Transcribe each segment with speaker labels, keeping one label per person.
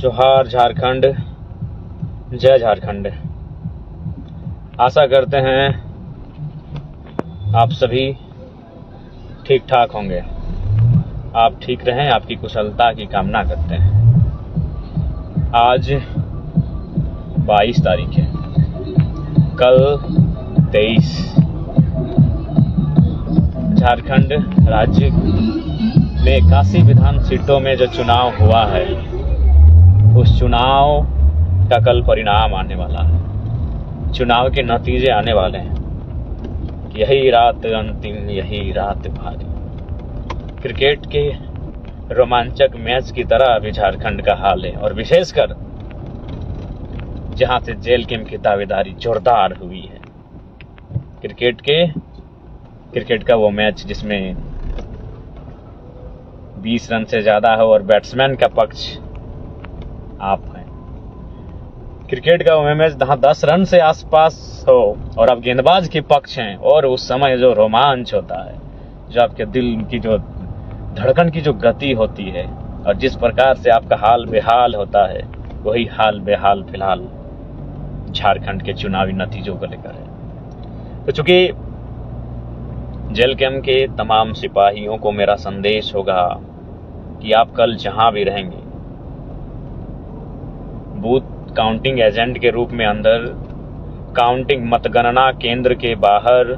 Speaker 1: जोहार झारखंड, जय झारखंड। आशा करते हैं आप सभी ठीक ठाक होंगे। आप ठीक रहें, आपकी कुशलता की कामना करते हैं। आज 22 तारीख है, कल 23। झारखंड राज्य में 81 विधान सीटों में जो चुनाव हुआ है, उस चुनाव का कल परिणाम आने वाला है। चुनाव के नतीजे आने वाले हैं। यही रात अंतिम, यही रात भारी। क्रिकेट के रोमांचक मैच की तरह अभी झारखंड का हाल है, और विशेषकर जहां से जेल कैंप की दावेदारी जोरदार हुई है। क्रिकेट का वो मैच जिसमें 20 रन से ज्यादा हो और बैट्समैन का पक्ष आप हैं। क्रिकेट का वो मैच जहां 10 रन से आसपास हो और आप गेंदबाज के पक्ष हैं, और उस समय जो रोमांच होता है, जो आपके दिल की जो धड़कन की जो गति होती है, और जिस प्रकार से आपका हाल बेहाल होता है, वही हाल बेहाल फिलहाल झारखंड के चुनावी नतीजों को लेकर है। तो चूंकि जेल कैंप के तमाम सिपाहियों को मेरा संदेश होगा कि आप कल जहां भी रहेंगे, बूथ काउंटिंग एजेंट के रूप में अंदर, काउंटिंग मतगणना केंद्र के बाहर,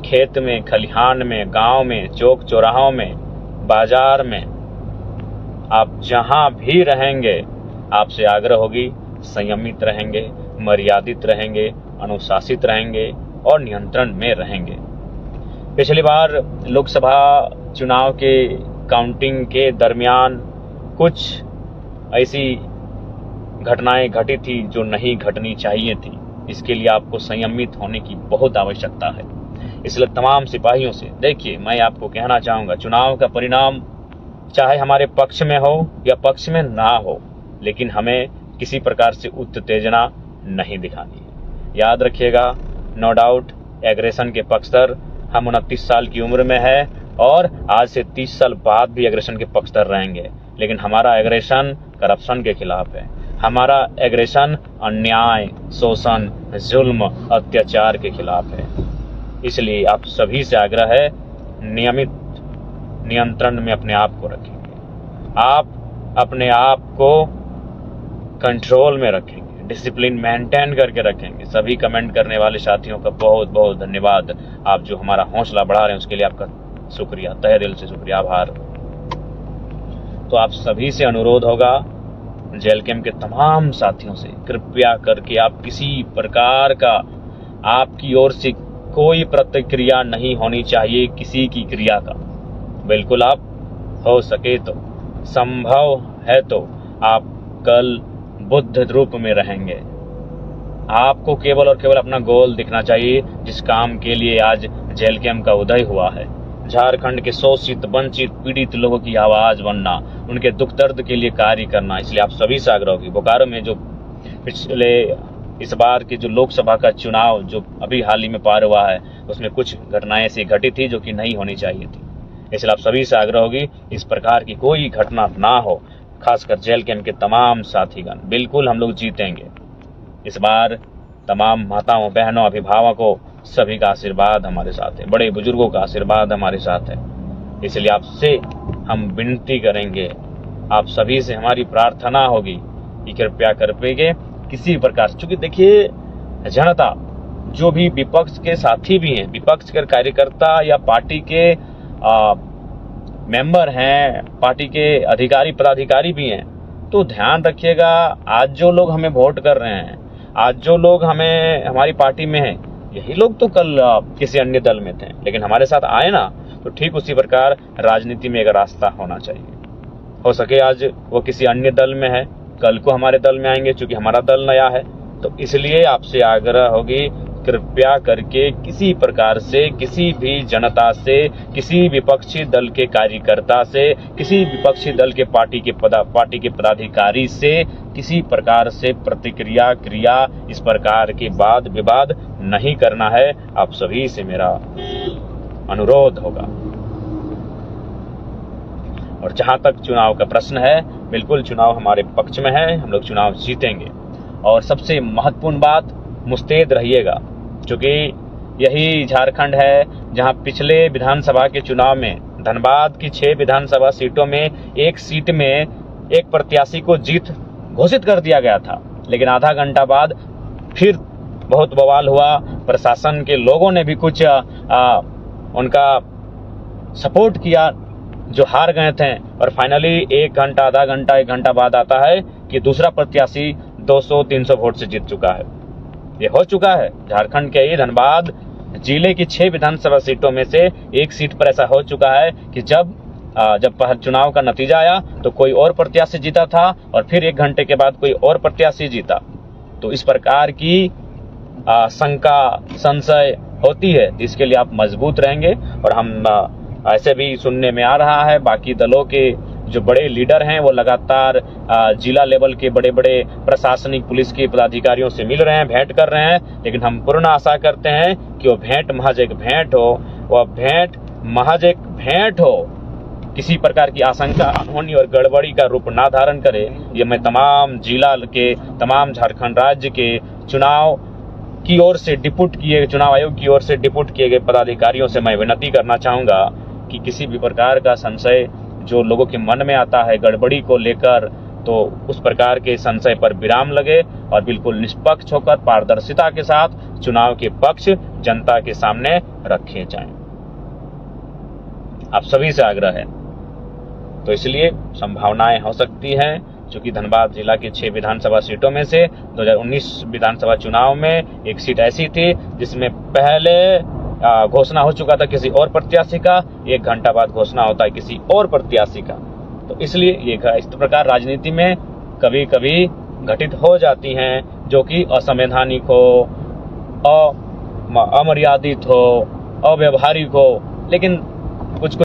Speaker 1: खेत में, खलिहान में, गांव में, चौक चौराहों में, बाजार में, आप जहां भी रहेंगे, आपसे आग्रह होगी संयमित रहेंगे, मर्यादित रहेंगे, अनुशासित रहेंगे और नियंत्रण में रहेंगे। पिछली बार लोकसभा चुनाव के काउंटिंग के दरमियान कुछ ऐसी घटनाएं घटी थी जो नहीं घटनी चाहिए थी। इसके लिए आपको संयमित होने की बहुत आवश्यकता है। इसलिए तमाम सिपाहियों से, देखिए, मैं आपको कहना चाहूंगा, चुनाव का परिणाम चाहे हमारे पक्ष में हो या पक्ष में ना हो, लेकिन हमें किसी प्रकार से उत्तेजना नहीं दिखानी है। याद रखिएगा, नो डाउट एग्रेशन के पक्षधर हम 29 साल की उम्र में है, और आज से 30 साल बाद भी एग्रेशन के पक्षधर रहेंगे। लेकिन हमारा एग्रेशन करप्शन के खिलाफ है। हमारा एग्रेशन अन्याय, शोषण, जुल्म, अत्याचार के खिलाफ है। इसलिए आप सभी से आग्रह है, नियमित नियंत्रण में अपने आप को रखेंगे। आप अपने आप को कंट्रोल में रखेंगे, डिसिप्लिन मेंटेन करके रखेंगे। सभी कमेंट करने वाले साथियों का बहुत बहुत धन्यवाद। आप जो हमारा हौसला बढ़ा रहे हैं, उसके लिए आपका शुक्रिया, तहे दिल से शुक्रिया, आभार। तो आप सभी से अनुरोध होगा, जेल कैंप के तमाम साथियों से, कृपया करके आप किसी प्रकार का आपकी ओर से कोई प्रतिक्रिया नहीं होनी चाहिए किसी की क्रिया का। बिल्कुल आप हो सके तो, संभव है तो आप कल बुद्ध रूप में रहेंगे। आपको केवल और केवल अपना गोल दिखना चाहिए, जिस काम के लिए आज जेल कैंप का उदय हुआ है। झारखंड के शोषित, वंचित, पीड़ित लोगों की आवाज बनना, उनके दुख दर्द के लिए कार्य करना। इसलिए आप सभी से आग्रह होगी, बोकारो में जो पिछले इस बार की जो लोकसभा का चुनाव जो अभी हाल ही में पार हुआ है, उसमें कुछ घटनाएं ऐसी घटी थी जो कि नहीं होनी चाहिए थी। इसलिए आप सभी से आग्रह होगी, इस प्रकार की कोई घटना ना हो। खासकर जेल कैंप के तमाम साथीगण, बिल्कुल हम लोग जीतेंगे इस बार। तमाम माताओं, बहनों, अभिभावकों, सभी का आशीर्वाद हमारे साथ है, बड़े बुजुर्गों का आशीर्वाद हमारे साथ है। इसलिए आपसे हम विनती करेंगे, आप सभी से हमारी प्रार्थना होगी कि कृपया करके किसी प्रकार, चूंकि देखिए, जनता जो भी विपक्ष के साथी भी हैं, विपक्ष के कार्यकर्ता या पार्टी के मेंबर हैं, पार्टी के अधिकारी पदाधिकारी भी हैं, तो ध्यान रखिएगा, आज जो लोग हमें वोट कर रहे हैं, आज जो लोग हमारी पार्टी में हैं, यही लोग तो कल किसी अन्य दल में थे, लेकिन हमारे साथ आए ना। तो ठीक उसी प्रकार राजनीति में एक रास्ता होना चाहिए। हो सके आज वो किसी अन्य दल में है, कल को हमारे दल में आएंगे, चूंकि हमारा दल नया है। तो इसलिए आपसे आग्रह होगी, कृपया करके किसी प्रकार से, किसी भी जनता से, किसी विपक्षी दल के कार्यकर्ता से, किसी विपक्षी दल के पार्टी के पदाधिकारी से किसी प्रकार से प्रतिक्रिया, क्रिया, इस प्रकार के वाद विवाद नहीं करना है। आप सभी से मेरा अनुरोध होगा। और जहां तक चुनाव का प्रश्न है, बिल्कुल चुनाव हमारे पक्ष में है, हम लोग चुनाव जीतेंगे। और सबसे महत्वपूर्ण बात, मुस्तैद रहिएगा, क्योंकि यही झारखंड है जहां पिछले विधानसभा के चुनाव में धनबाद की 6 विधानसभा सीटों में एक सीट में एक प्रत्याशी को जीत घोषित कर दिया गया था, लेकिन आधा घंटा बाद फिर बहुत बवाल हुआ। प्रशासन के लोगों ने भी कुछ उनका सपोर्ट किया जो हार गए थे, और फाइनली एक घंटा बाद आता है कि दूसरा प्रत्याशी 200-300 वोट से जीत चुका है। ये हो चुका है झारखंड के ही धनबाद जिले की 6 विधानसभा सीटों में से एक सीट पर ऐसा हो चुका है कि जब चुनाव का नतीजा आया तो कोई और प्रत्याशी जीता था और फिर 1 घंटे के बाद कोई और प्रत्याशी जीता। तो इस प्रकार की शंका संशय होती है, इसके लिए आप मजबूत रहेंगे। और हम ऐसे भी सुनने में आ रहा है, बाकी दलों के जो बड़े लीडर हैं वो लगातार जिला लेवल के बड़े बड़े प्रशासनिक पुलिस के पदाधिकारियों से मिल रहे हैं, भेंट कर रहे हैं, लेकिन हम पूर्ण आशा करते हैं कि वो भेंट महज एक भेंट हो, वह भेंट महज एक भेंट हो, किसी प्रकार की आशंका अनहोनी और गड़बड़ी का रूप ना धारण करे। ये मैं तमाम जिला के, तमाम झारखंड राज्य के चुनाव की ओर से चुनाव आयोग की ओर से डिप्यूट किए गए पदाधिकारियों से मैं विनती करना चाहूंगा कि किसी भी प्रकार का संशय जो लोगों के मन में आता है गड़बड़ी को लेकर, तो उस प्रकार के संशय पर विराम लगे और बिल्कुल निष्पक्ष होकर पारदर्शिता के साथ चुनाव के पक्ष जनता के सामने रखे जाएं। आप सभी से आग्रह है। तो इसलिए संभावनाएं हो सकती हैं, चूंकि धनबाद जिला की 6 विधानसभा सीटों में से 2019 विधानसभा चुनाव में एक सीट ऐसी थी जिसमें पहले घोषणा हो चुका था किसी और प्रत्याशी का, 1 घंटा बाद घोषणा होता है किसी और प्रत्याशी का। तो इसलिए ये इस प्रकार राजनीति में कभी कभी घटित हो जाती हैं जो कि असंवैधानिक हो, अमर्यादित हो, अव्यवहारिक हो, लेकिन कुछ